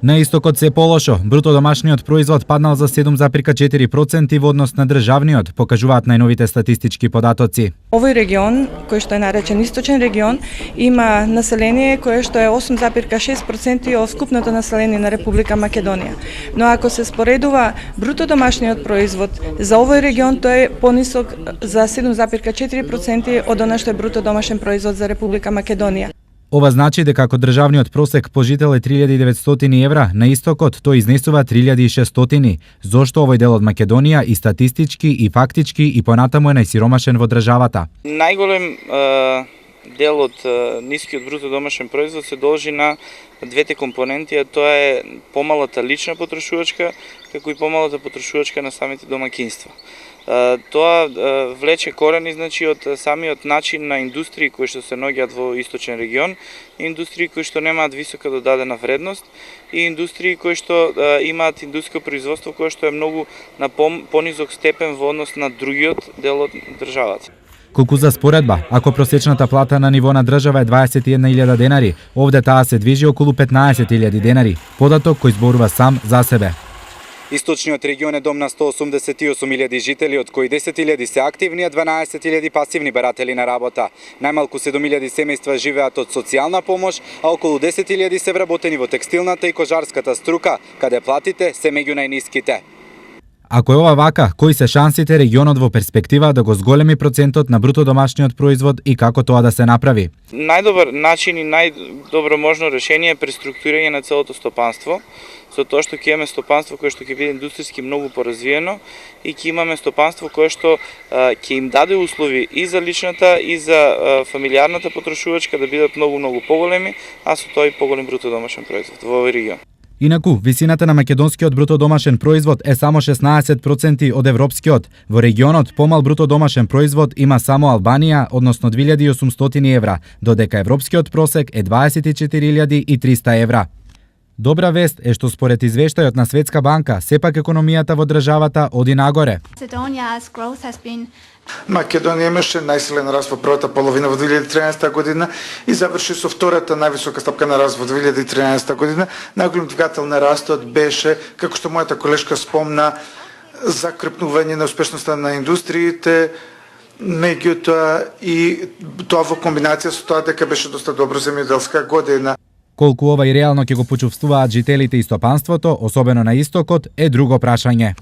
На истокот се полошо, бруто домашниот производ паднал за 7,4% во однос на државниот, покажуваат најновите статистички податоци. Овој регион, кој што е наречен Источен регион, има население кое што е 8,6% од скупното население на Република Македонија. Но ако се споредува бруто домашниот производ за овој регион, тој е понисок за 7,4% од она што е бруто домашен производ за Република Македонија. Ова значи дека ако државниот просек по жител е 3.900 евра, на истокот тој изнесува 3.600. Зошто овој дел од Македонија и статистички и фактички и понатаму е најсиромашен во државата? Најголем дел од нискиот бруто домашен производ се должи на двете компоненти, а тоа е помалата лична потрошувачка, како и помалата потрошувачка на самите домакинства. Тоа влече корени, значи, од самиот начин на индустрии кои што се наоѓаат во Источен регион, индустрии кои што немаат висока додадена вредност и индустрии кои што имаат индустријско производство кое што е многу на понизок степен во однос на другиот дел од државата. Колку за споредба, ако просечната плата на ниво на држава е 21.000 денари, овде таа се движи околу 15.000 денари, податок кој зборува сам за себе. Источниот регион е дом на 188.000 жители, од кои 10.000 се активни, а 12.000 пасивни баратели на работа. Најмалку 7.000 семејства живеат од социјална помош, а околу 10.000 се вработени во текстилната и кожарската струка, каде платите се меѓу најниските. Ако е ова вака, кои се шансите регионот во перспектива да го зголеми процентот на бруто домашниот производ и како тоа да се направи? Најдобар начин и најдобро можно решение е преструктурирање на целото стопанство, со тоа што ќе имаме стопанство кое што ќе биде индустријски многу поразвиено и ќе имаме стопанство кое што ќе им даде услови и за личната и за фамилиарната потрошувачка да бидат многу поголеми, а со тоа и поголем бруто домашен производ во овој регион. Инаку, висината на македонскиот бруто домашен производ е само 16% од европскиот. Во регионот помал бруто домашен производ има само Албанија, односно 2.800 евра, додека европскиот просек е 24.300 евра. Добра вест е што според извештајот на Светска банка, сепак економијата во државата оди нагоре. Македонија имаше најсилен раст во првата половина во 2013 година и заврши со втората највисока стапка на раст во 2013 година. Најголем двигател на растот беше, како што мојата колешка спомна, закрепнување на успешноста на индустриите, меѓутоа и тоа во комбинација со тоа дека беше доста добро земјоделска година. Колку ова и реално ќе го почувствуваат жителите и стопанството, особено на истокот, е друго прашање.